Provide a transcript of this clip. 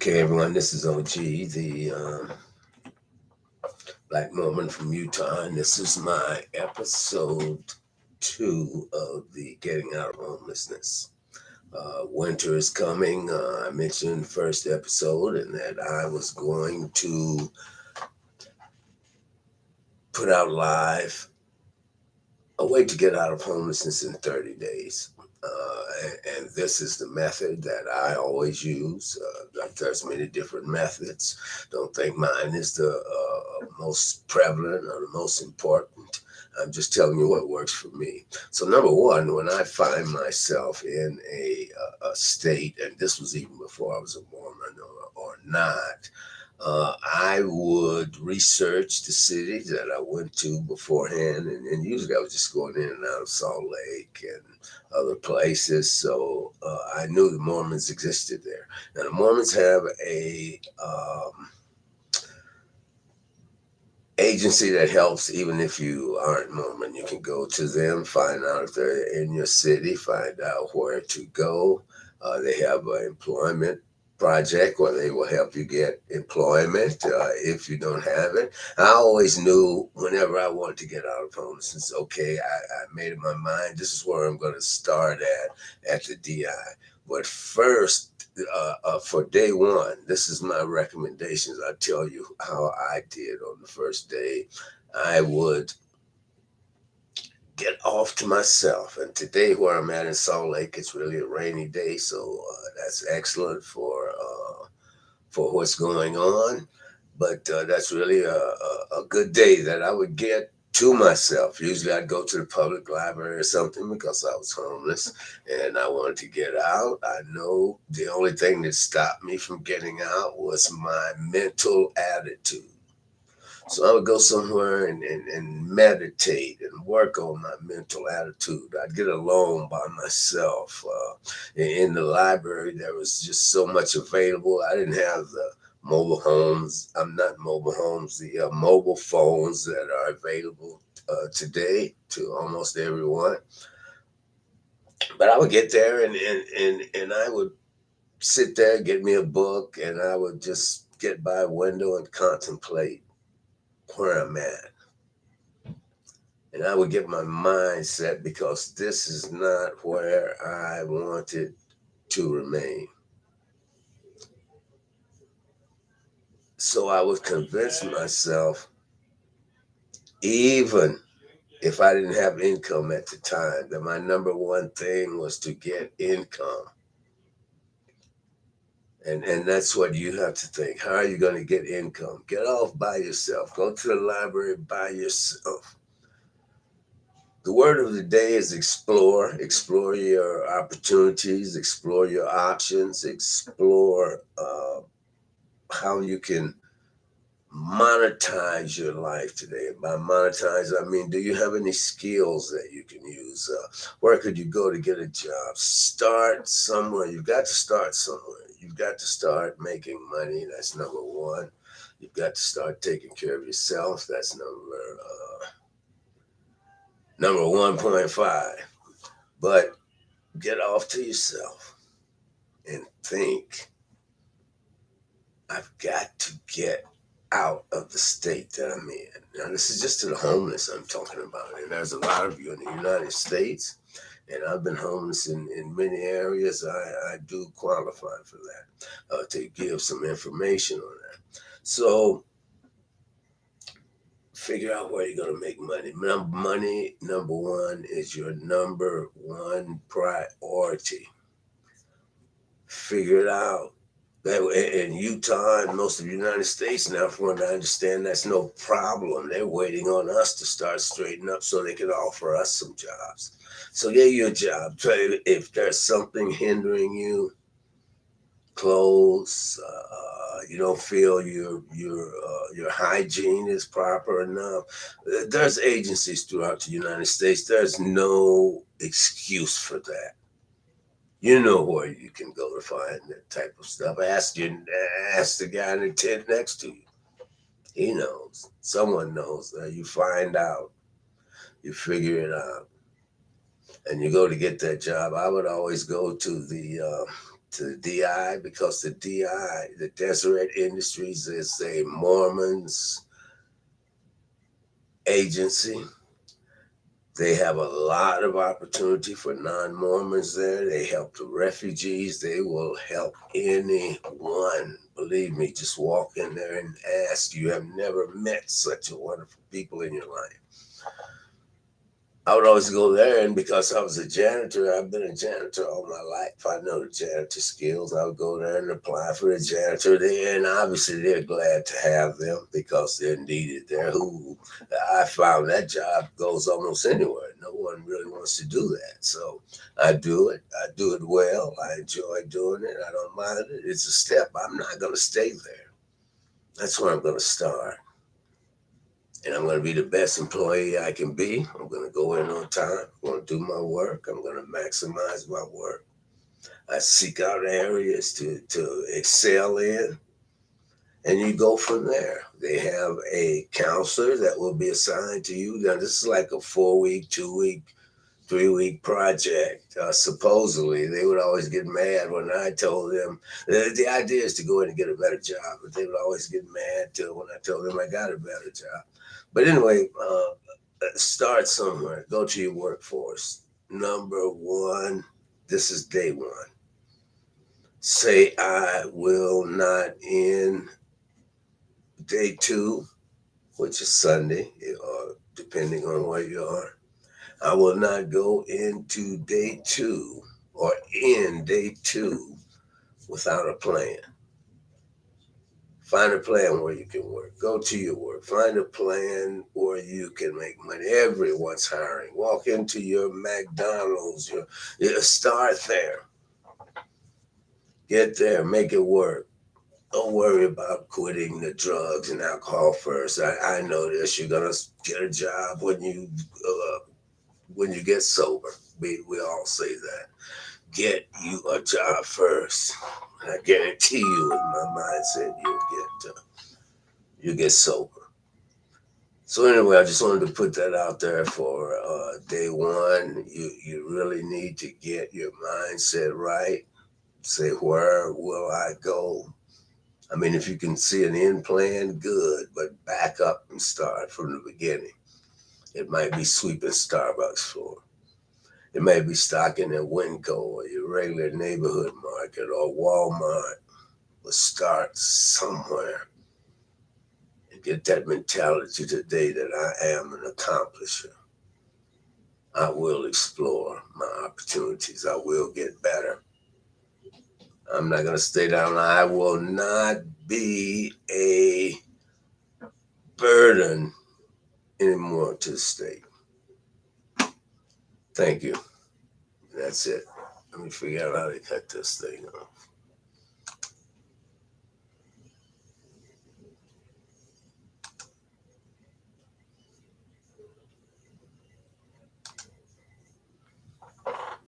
Okay, everyone, this is OG, the Black Mormon from Utah, and this is my episode 2 of the Getting Out of Homelessness. Winter is coming. I mentioned in the first episode and that I was going to put out live a way to get out of homelessness in 30 days. And this is the method that I always use. There's many different methods. Don't think mine is the most prevalent or the most important. I'm just telling you what works for me. So number one, when I find myself in a state, and this was even before I was a Mormon or not, I would research the cities that I went to beforehand, and usually I was just going in and out of Salt Lake and other places. So I knew the Mormons existed there. Now the Mormons have a agency that helps even if you aren't Mormon. You can go to them, find out if they're in your city, find out where to go. They have an employment project where they will help you get employment if you don't have it. I always knew whenever I wanted to get out of homelessness, okay, I made up my mind, this is where I'm going to start at the DI. But first, for day one, this is my recommendations. I tell you how I did on the first day. I would get off to myself. And today, where I'm at in Salt Lake, it's really a rainy day, so that's excellent for what's going on. But that's really a good day that I would get to myself. Usually I'd go to the public library or something because I was homeless and I wanted to get out. I know the only thing that stopped me from getting out was my mental attitude. So I would go somewhere and meditate and work on my mental attitude. I'd get alone by myself. In the library, there was just so much available. I didn't have the mobile homes. I'm not mobile homes, the mobile phones that are available today to almost everyone. But I would get there and I would sit there, get me a book, and I would just get by a window and contemplate where I'm at. And I would get my mind set because this is not where I wanted to remain. So I would convince myself, even if I didn't have income at the time, that my number one thing was to get income. And that's what you have to think. How are you going to get income? Get off by yourself. Go to the library by yourself. The word of the day is explore. Explore your opportunities, explore your options, explore how you can monetize your life today. And by monetize, I mean, do you have any skills that you can use? Where could you go to get a job? Start somewhere. You've got to start somewhere. You've got to start making money. That's number one. You've got to start taking care of yourself. That's number 1.5. But get off to yourself and think, I've got to get out of the state that I'm in. Now, this is just to the homeless I'm talking about. And there's a lot of you in the United States, and I've been homeless in many areas. I do qualify for that, to give some information on that. So, figure out where you're going to make money. Money, number one, is your number one priority. Figure it out. That in Utah and most of the United States now, from what I understand, that's no problem. They're waiting on us to start straightening up so they can offer us some jobs. So get your job. If there's something hindering you, clothes, you don't feel your hygiene is proper enough. There's agencies throughout the United States. There's no excuse for that. You know where you can go to find that type of stuff. Ask the guy in the tent next to you. He knows. Someone knows. You find out. You figure it out, and you go to get that job. I would always go to the to the DI, because the DI, the Deseret Industries, is a Mormon's agency. They have a lot of opportunity for non-Mormons there. They help the refugees. They will help anyone. Believe me, just walk in there and ask. You have never met such a wonderful people in your life. I would always go there, and because I was a janitor, I've been a janitor all my life. I know the janitor skills. I would go there and apply for a janitor there, and obviously they're glad to have them because they're needed there. Who I found that job goes almost anywhere. No one really wants to do that, so I do it. I do it well. I enjoy doing it. I don't mind it. It's a step. I'm not going to stay there. That's where I'm going to start. And I'm going to be the best employee I can be. I'm going to go in on time. I'm going to do my work. I'm going to maximize my work. I seek out areas to excel in, and you go from there. They have a counselor that will be assigned to you. Now, this is like a 4-week, 2-week, 3-week project. Supposedly, they would always get mad when I told them the idea is to go in and get a better job, but they would always get mad when I told them I got a better job. But anyway, start somewhere. Go to your workforce. Number one, this is day one. Say, I will not in day two, which is Sunday, or depending on where you are. I will not go into day two or in day two without a plan. Find a plan where you can work. Go to your work. Find a plan where you can make money. Everyone's hiring. Walk into your McDonald's. Start there. Get there. Make it work. Don't worry about quitting the drugs and alcohol first. I know this. You're gonna get a job when you get sober. We all say that. Get you a job first. I guarantee you, in my mindset, you'll get sober. So anyway, I just wanted to put that out there for day one. You really need to get your mindset right. Say, where will I go? I mean, if you can see an end plan, good, but back up and start from the beginning. It might be sweeping Starbucks floor. It may be stocking at Winco or your regular neighborhood market or Walmart. But start somewhere and get that mentality today that I am an accomplisher. I will explore my opportunities. I will get better. I'm not going to stay down. I will not be a burden anymore to the state. Thank you. That's it. Let me figure out how to cut this thing off.